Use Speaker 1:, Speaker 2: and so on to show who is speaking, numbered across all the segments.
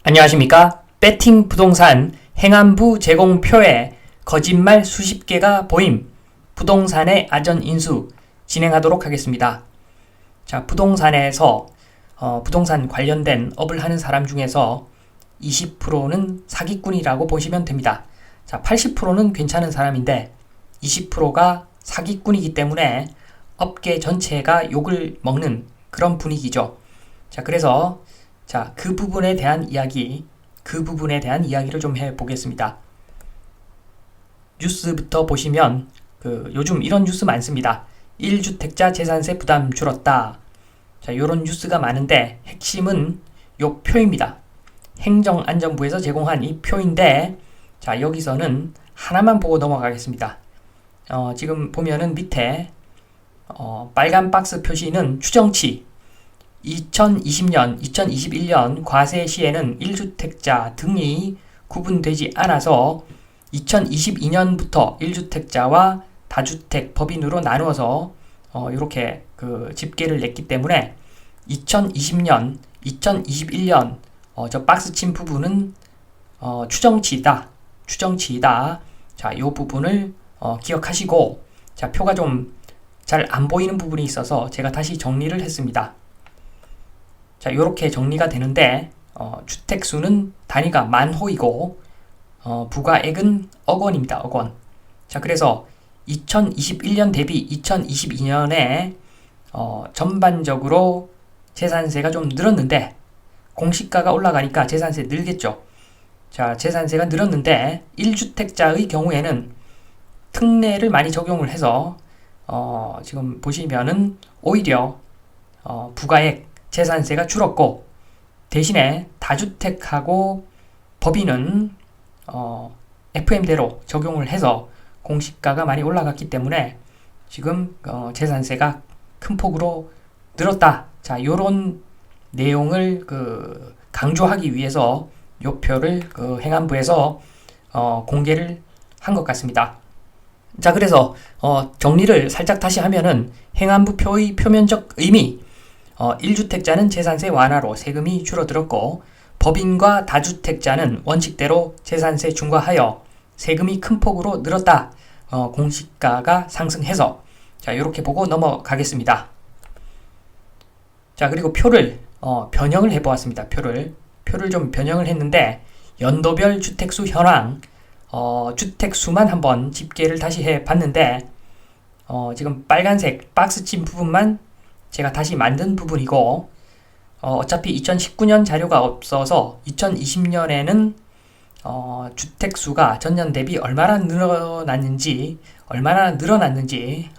Speaker 1: 안녕하십니까? 배팅 부동산 행안부 제공표에 거짓말 수십 개가 보임. 부동산의 아전 인수 진행하도록 하겠습니다. 자, 부동산에서 부동산 관련된 업을 하는 사람 중에서 20%는 사기꾼이라고 보시면 됩니다. 자, 80%는 괜찮은 사람인데 20%가 사기꾼이기 때문에 업계 전체가 욕을 먹는 그런 분위기죠. 자, 그래서 그 부분에 대한 이야기를 좀 해보겠습니다. 뉴스부터 보시면 요즘 이런 뉴스 많습니다. 1주택자 재산세 부담 줄었다. 자, 요런 뉴스가 많은데 핵심은 요 표입니다. 행정안전부에서 제공한 이 표인데, 자, 여기서는 하나만 보고 넘어가겠습니다. 지금 보면은 밑에 빨간 박스 표시는 추정치 2020년, 2021년 과세 시에는 1주택자 등이 구분되지 않아서 2022년부터 1주택자와 다주택 법인으로 나누어서 이렇게 집계를 냈기 때문에 2020년, 2021년 저 박스 친 부분은 추정치이다. 자, 이 부분을 기억하시고, 자, 표가 좀 잘 안 보이는 부분이 있어서 제가 다시 정리를 했습니다. 자, 요렇게 정리가 되는데 주택수는 단위가 만호이고 부과액은 억원입니다. 억원. 자, 그래서 2021년 대비 2022년에 전반적으로 재산세가 좀 늘었는데 공시가가 올라가니까 재산세 늘겠죠. 자, 재산세가 늘었는데 1주택자의 경우에는 특례를 많이 적용을 해서 지금 보시면은 오히려 부과액 재산세가 줄었고, 대신에 다주택하고 법인은 FM대로 적용을 해서 공시가가 많이 올라갔기 때문에 지금 재산세가 큰 폭으로 늘었다. 자, 요런 내용을 강조하기 위해서 요 표를 행안부에서 공개를 한 것 같습니다. 자, 그래서 정리를 살짝 다시 하면은 행안부 표의 표면적 의미, 1주택자는 재산세 완화로 세금이 줄어들었고, 법인과 다주택자는 원칙대로 재산세 중과하여 세금이 큰 폭으로 늘었다. 공시가가 상승해서. 자, 이렇게 보고 넘어가겠습니다. 자, 그리고 표를 변형을 해보았습니다. 표를 좀 변형을 했는데, 연도별 주택수 현황, 주택수만 한번 집계를 다시 해봤는데, 지금 빨간색 박스 친 부분만 제가 다시 만든 부분이고, 어차피 2019년 자료가 없어서 2020년에는 주택수가 전년 대비 얼마나 늘어났는지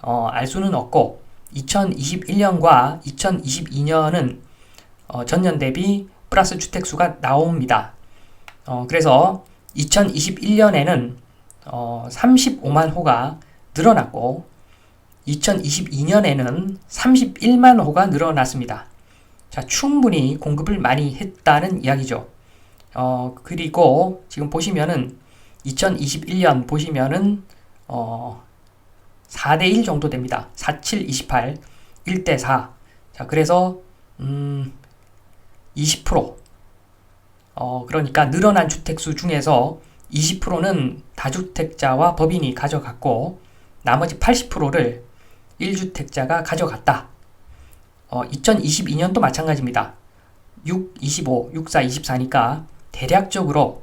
Speaker 1: 알 수는 없고, 2021년과 2022년은 전년 대비 플러스 주택수가 나옵니다. 그래서 2021년에는 35만 호가 늘어났고, 2022년에는 31만 호가 늘어났습니다. 자, 충분히 공급을 많이 했다는 이야기죠. 그리고 지금 보시면은 2021년 보시면은 4대1 정도 됩니다. 47, 28, 1대4. 자, 그래서 20%. 그러니까 늘어난 주택수 중에서 20%는 다주택자와 법인이 가져갔고, 나머지 80%를 1주택자가 가져갔다. 2022년도 마찬가지입니다. 6, 25, 64, 24니까 대략적으로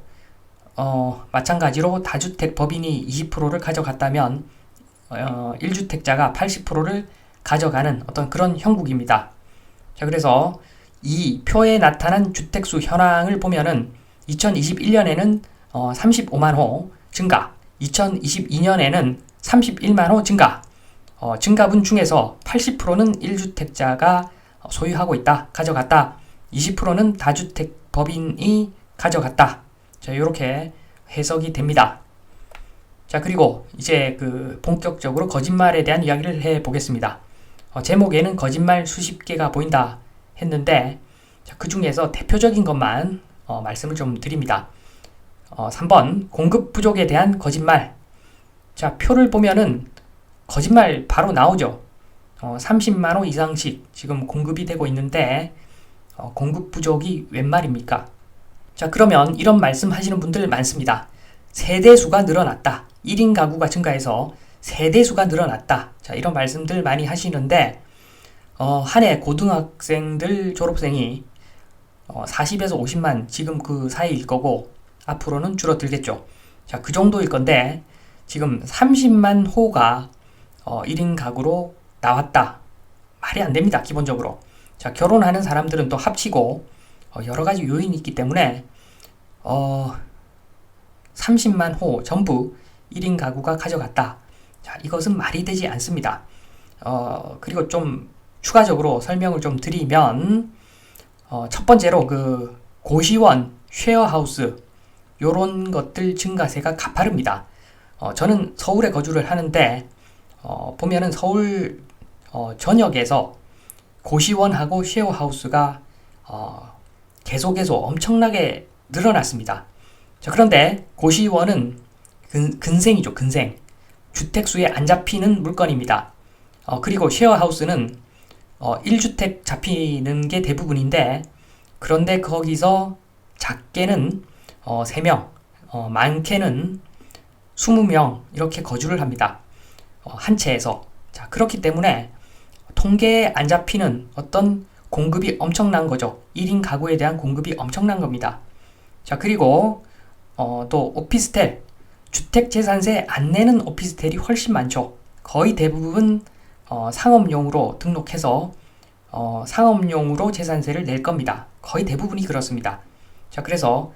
Speaker 1: 마찬가지로 다주택 법인이 20%를 가져갔다면 1주택자가 80%를 가져가는 어떤 그런 형국입니다. 자, 그래서 이 표에 나타난 주택수 현황을 보면은 2021년에는 35만 호 증가, 2022년에는 31만 호 증가, 증가분 중에서 80%는 1주택자가 소유하고 있다, 가져갔다. 20%는 다주택 법인이 가져갔다. 자, 이렇게 해석이 됩니다. 자, 그리고 이제 본격적으로 거짓말에 대한 이야기를 해보겠습니다. 제목에는 거짓말 수십 개가 보인다 했는데, 그 중에서 대표적인 것만 말씀을 좀 드립니다. 3번 공급 부족에 대한 거짓말. 자, 표를 보면은 거짓말 바로 나오죠. 30만호 이상씩 지금 공급이 되고 있는데 공급 부족이 웬 말입니까? 자, 그러면 이런 말씀 하시는 분들 많습니다. 세대수가 늘어났다. 1인 가구가 증가해서 세대수가 늘어났다. 자, 이런 말씀들 많이 하시는데 한 해 고등학생들 졸업생이 40에서 50만 지금 그 사이일 거고 앞으로는 줄어들겠죠. 자, 그 정도일 건데 지금 30만 호가 1인 가구로 나왔다. 말이 안 됩니다. 기본적으로. 자, 결혼하는 사람들은 또 합치고 여러 가지 요인이 있기 때문에 30만 호 전부 1인 가구가 가져갔다. 자, 이것은 말이 되지 않습니다. 그리고 좀 추가적으로 설명을 좀 드리면 첫 번째로 그 고시원, 쉐어하우스 요런 것들 증가세가 가파릅니다. 저는 서울에 거주를 하는데 보면은 서울 전역에서 고시원하고 쉐어하우스가 계속해서 엄청나게 늘어났습니다. 자, 그런데 고시원은 근생이죠, 근생. 주택수에 안 잡히는 물건입니다. 그리고 쉐어하우스는 1주택 잡히는 게 대부분인데 그런데 거기서 작게는 3명, 많게는 20명 이렇게 거주를 합니다. 한 채에서. 자, 그렇기 때문에 통계에 안 잡히는 어떤 공급이 엄청난 거죠. 1인 가구에 대한 공급이 엄청난 겁니다. 자, 그리고 또 오피스텔, 주택재산세 안 내는 오피스텔이 훨씬 많죠. 거의 대부분 상업용으로 등록해서 상업용으로 재산세를 낼 겁니다. 거의 대부분이 그렇습니다. 자, 그래서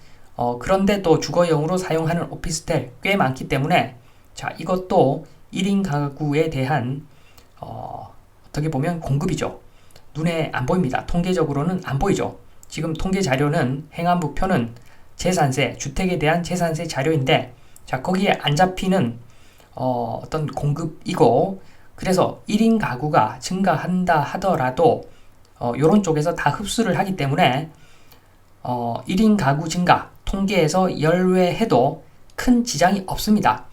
Speaker 1: 그런데 또 주거용으로 사용하는 오피스텔 꽤 많기 때문에 자, 이것도 1인 가구에 대한 어떻게 보면 공급이죠. 눈에 안 보입니다. 통계적으로는 안 보이죠. 지금 통계 자료는 행안부 표는 재산세, 주택에 대한 재산세 자료인데 자, 거기에 안 잡히는 어떤 공급이고 그래서 1인 가구가 증가한다 하더라도 요런 쪽에서 다 흡수를 하기 때문에 1인 가구 증가 통계에서 열외해도 큰 지장이 없습니다.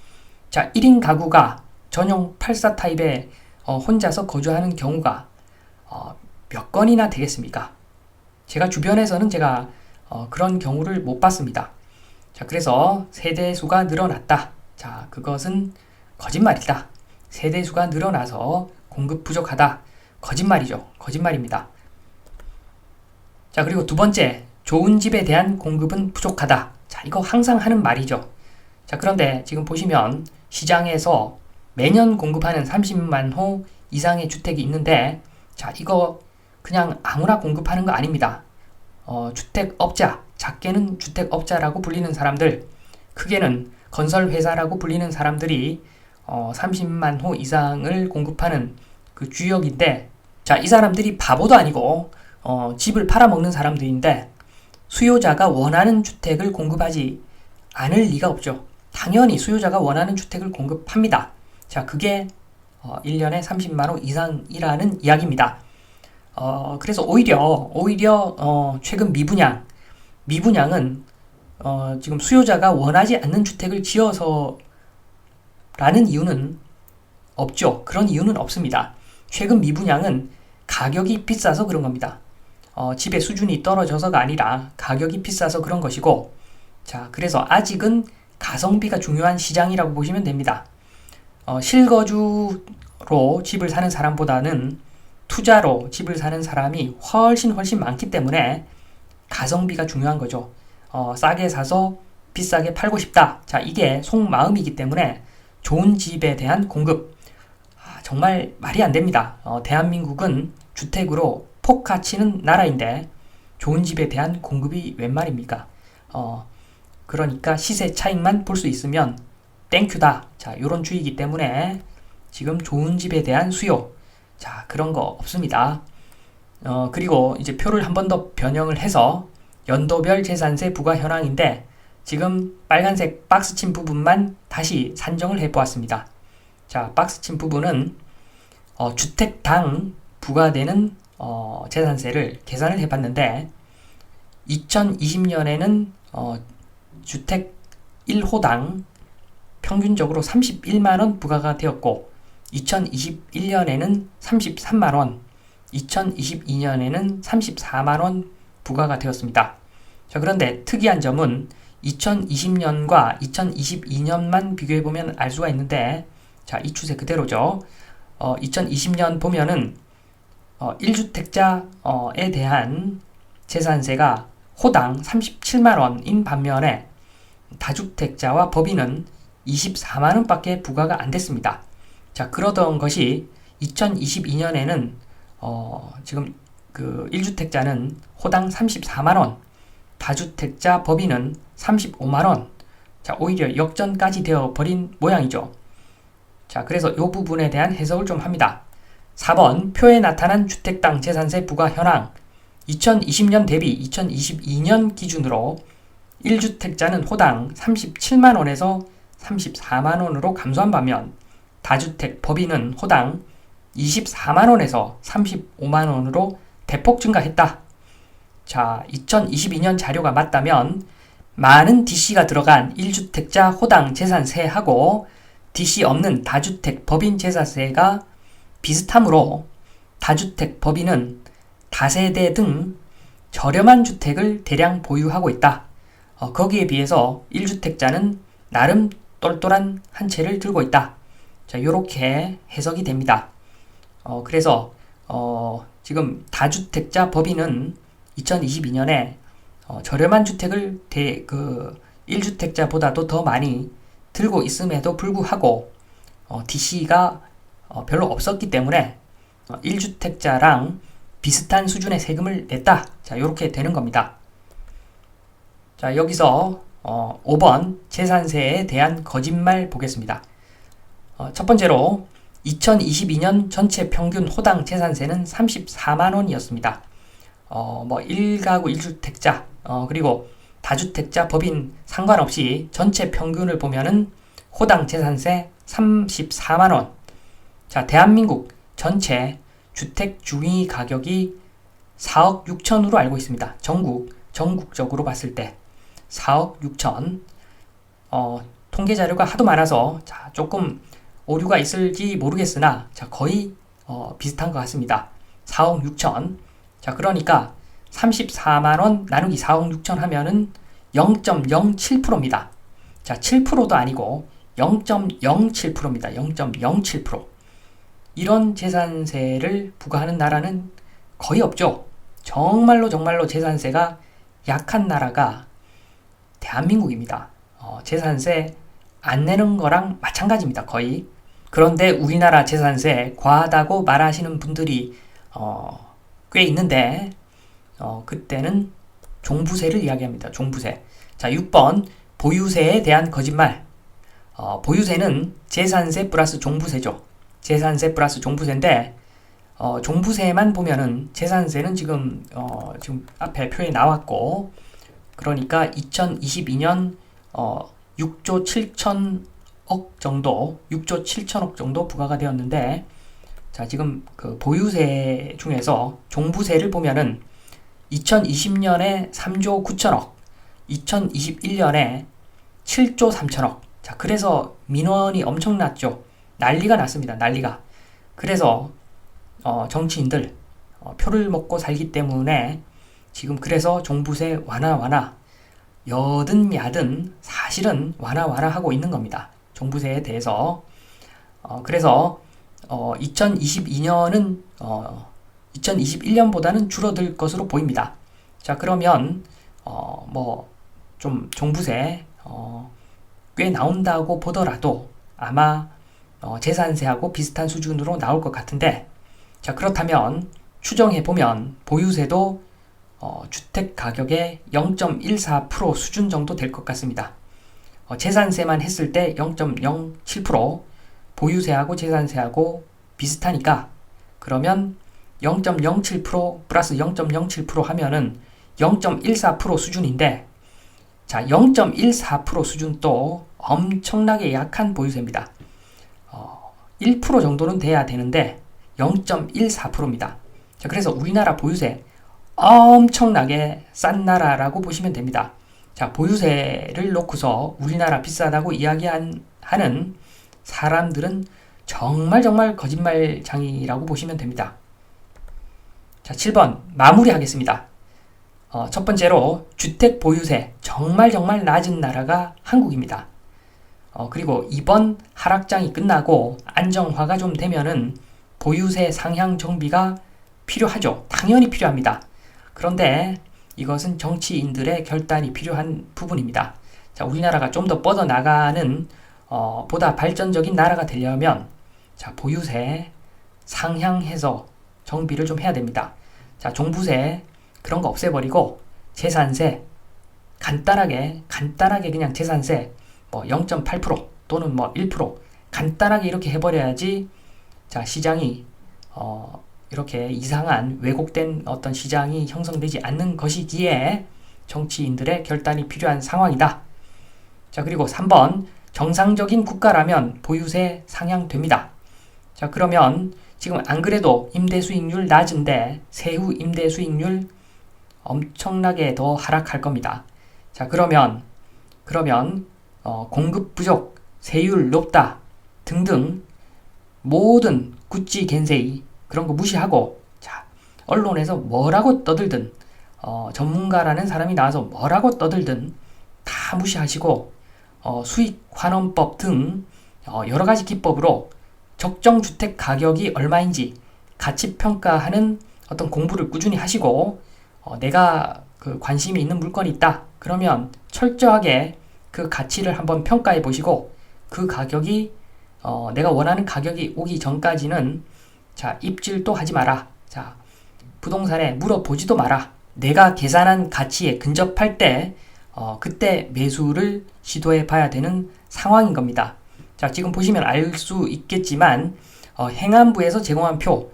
Speaker 1: 자, 1인 가구가 전용 84 타입에 혼자서 거주하는 경우가 몇 건이나 되겠습니까? 제가 주변에서는 제가 그런 경우를 못 봤습니다. 자, 그래서 세대수가 늘어났다. 자, 그것은 거짓말이다. 세대수가 늘어나서 공급 부족하다. 거짓말이죠. 거짓말입니다. 자, 그리고 두 번째, 좋은 집에 대한 공급은 부족하다. 자, 이거 항상 하는 말이죠. 자, 그런데 지금 보시면 시장에서 매년 공급하는 30만 호 이상의 주택이 있는데 자, 이거 그냥 아무나 공급하는 거 아닙니다. 주택업자, 작게는 주택업자라고 불리는 사람들, 크게는 건설회사라고 불리는 사람들이 30만 호 이상을 공급하는 그 주역인데 자, 이 사람들이 바보도 아니고 집을 팔아먹는 사람들인데 수요자가 원하는 주택을 공급하지 않을 리가 없죠. 당연히 수요자가 원하는 주택을 공급합니다. 자, 그게 1년에 30만 호 이상이라는 이야기입니다. 그래서 오히려 최근 미분양은 지금 수요자가 원하지 않는 주택을 지어서라는 이유는 없죠. 그런 이유는 없습니다. 최근 미분양은 가격이 비싸서 그런 겁니다. 집의 수준이 떨어져서가 아니라 가격이 비싸서 그런 것이고 자, 그래서 아직은 가성비가 중요한 시장이라고 보시면 됩니다. 실거주로 집을 사는 사람보다는 투자로 집을 사는 사람이 훨씬 많기 때문에 가성비가 중요한 거죠. 싸게 사서 비싸게 팔고 싶다. 자, 이게 속마음이기 때문에 좋은 집에 대한 공급 정말 말이 안 됩니다. 대한민국은 주택으로 폭가치는 나라인데 좋은 집에 대한 공급이 웬 말입니까? 그러니까 시세 차익만 볼 수 있으면 땡큐다. 자, 요런 주의이기 때문에 지금 좋은 집에 대한 수요. 자, 그런 거 없습니다. 그리고 이제 표를 한 번 더 변형을 해서 연도별 재산세 부과 현황인데 지금 빨간색 박스 친 부분만 다시 산정을 해 보았습니다. 자, 박스 친 부분은 주택당 부과되는 재산세를 계산을 해 봤는데 2020년에는 주택 1호당 평균적으로 31만원 부과가 되었고 2021년에는 33만원, 2022년에는 34만원 부과가 되었습니다. 자, 그런데 특이한 점은 2020년과 2022년만 비교해보면 알 수가 있는데, 자, 이 추세 그대로죠. 2020년 보면은 1주택자에 대한 재산세가 호당 37만원인 반면에 다주택자와 법인은 24만원밖에 부과가 안 됐습니다. 자, 그러던 것이 2022년에는 지금 그 1주택자는 호당 34만원, 다주택자 법인은 35만원. 자, 오히려 역전까지 되어 버린 모양이죠. 자, 그래서 이 부분에 대한 해석을 좀 합니다. 4번 표에 나타난 주택당 재산세 부과 현황. 2020년 대비 2022년 기준으로 1주택자는 호당 37만원에서 34만원으로 감소한 반면 다주택 법인은 호당 24만원에서 35만원으로 대폭 증가했다. 자, 2022년 자료가 맞다면 많은 DC가 들어간 1주택자 호당 재산세하고 DC 없는 다주택 법인 재산세가 비슷하므로 다주택 법인은 다세대 등 저렴한 주택을 대량 보유하고 있다. 거기에 비해서 1주택자는 나름 똘똘한 한 채를 들고 있다. 자, 요렇게 해석이 됩니다. 그래서 지금 다주택자 법인은 2022년에 저렴한 주택을 1주택자보다도 더 많이 들고 있음에도 불구하고 DC가 별로 없었기 때문에 1주택자랑 비슷한 수준의 세금을 냈다. 자, 이렇게 되는 겁니다. 자, 여기서 5번 재산세에 대한 거짓말 보겠습니다. 첫 번째로 2022년 전체 평균 호당 재산세는 34만원이었습니다. 1가구 1주택자 그리고 다주택자 법인 상관없이 전체 평균을 보면은 호당 재산세 34만원. 자, 대한민국 전체 주택 중위 가격이 4억 6천으로 알고 있습니다. 전국적으로 봤을 때 4억 6천. 통계 자료가 하도 많아서 자, 조금 오류가 있을지 모르겠으나 자, 거의 비슷한 것 같습니다. 4억 6천. 자, 그러니까 34만원 나누기 4억 6천 하면은 0.07%입니다. 자, 7%도 아니고 0.07%입니다. 0.07%. 이런 재산세를 부과하는 나라는 거의 없죠. 정말로 재산세가 약한 나라가 대한민국입니다. 재산세 안 내는 거랑 마찬가지입니다. 거의. 그런데 우리나라 재산세 과하다고 말하시는 분들이 꽤 있는데 그때는 종부세를 이야기합니다. 종부세. 자, 6번 보유세에 대한 거짓말. 보유세는 재산세 플러스 종부세죠. 재산세 플러스 종부세인데 종부세만 보면은 재산세는 지금 앞에 표에 나왔고, 그러니까 2022년 6조 7천억 정도, 6조 7천억 정도 부과가 되었는데, 자, 지금 그 보유세 중에서 종부세를 보면은 2020년에 3조 9천억, 2021년에 7조 3천억. 자, 그래서 민원이 엄청났죠. 난리가 났습니다. 난리가. 그래서 정치인들 표를 먹고 살기 때문에 지금 그래서 종부세 완화 여든 야든 사실은 완화 하고 있는 겁니다. 종부세에 대해서. 그래서 2022년은 2021년보다는 줄어들 것으로 보입니다. 자, 그러면 좀 종부세 꽤 나온다고 보더라도 아마 재산세하고 비슷한 수준으로 나올 것 같은데, 자, 그렇다면 추정해보면 보유세도 주택 가격의 0.14% 수준 정도 될 것 같습니다. 재산세만 했을 때 0.07%, 보유세하고 재산세하고 비슷하니까 그러면 0.07% 플러스 0.07% 하면은 0.14% 수준인데, 자, 0.14% 수준도 엄청나게 약한 보유세입니다. 1% 정도는 돼야 되는데 0.14%입니다. 자, 그래서 우리나라 보유세 엄청나게 싼 나라라고 보시면 됩니다. 자, 보유세를 놓고서 우리나라 비싸다고 이야기하는 사람들은 정말 거짓말장이라고 보시면 됩니다. 자, 7번 마무리하겠습니다. 첫 번째로 주택 보유세 정말 낮은 나라가 한국입니다. 그리고 이번 하락장이 끝나고 안정화가 좀 되면은 보유세 상향 정비가 필요하죠. 당연히 필요합니다. 그런데 이것은 정치인들의 결단이 필요한 부분입니다. 자, 우리나라가 좀 더 뻗어나가는 보다 발전적인 나라가 되려면 자, 보유세 상향해서 정비를 좀 해야 됩니다. 자, 종부세 그런 거 없애버리고 재산세 간단하게 그냥 재산세 뭐 0.8% 또는 뭐 1% 간단하게 이렇게 해버려야지 자, 시장이 이렇게 이상한 왜곡된 어떤 시장이 형성되지 않는 것이기에 정치인들의 결단이 필요한 상황이다. 자, 그리고 3번 정상적인 국가라면 보유세 상향됩니다. 자, 그러면 지금 안 그래도 임대 수익률 낮은데 세후 임대 수익률 엄청나게 더 하락할 겁니다. 자, 그러면 공급 부족, 세율 높다 등등 모든 구찌 겐세이 그런 거 무시하고 자, 언론에서 뭐라고 떠들든 전문가라는 사람이 나와서 뭐라고 떠들든 다 무시하시고 수익환원법 등 여러 가지 기법으로 적정 주택 가격이 얼마인지 가치 평가하는 어떤 공부를 꾸준히 하시고 내가 그 관심이 있는 물건이 있다. 그러면 철저하게 그 가치를 한번 평가해 보시고 그 가격이 내가 원하는 가격이 오기 전까지는 자, 입질도 하지 마라. 자, 부동산에 물어보지도 마라. 내가 계산한 가치에 근접할 때 그때 매수를 시도해 봐야 되는 상황인 겁니다. 자, 지금 보시면 알 수 있겠지만 행안부에서 제공한 표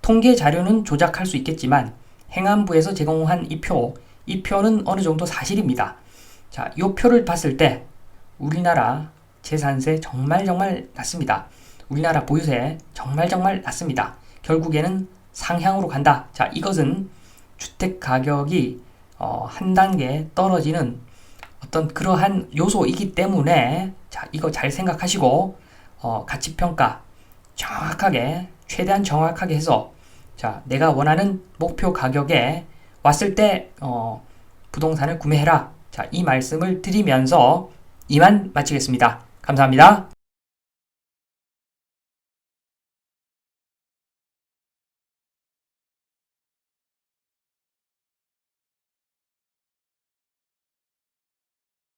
Speaker 1: 통계 자료는 조작할 수 있겠지만 행안부에서 제공한 이 표는 어느 정도 사실입니다. 자, 이 표를 봤을 때 우리나라 재산세 정말 낮습니다. 우리나라 보유세 정말 낮습니다. 결국에는 상향으로 간다. 자, 이것은 주택 가격이 한 단계 떨어지는 어떤 그러한 요소이기 때문에 자, 이거 잘 생각하시고 가치평가 정확하게 최대한 정확하게 해서 자, 내가 원하는 목표 가격에 왔을 때 부동산을 구매해라. 자, 이 말씀을 드리면서 이만 마치겠습니다. 감사합니다.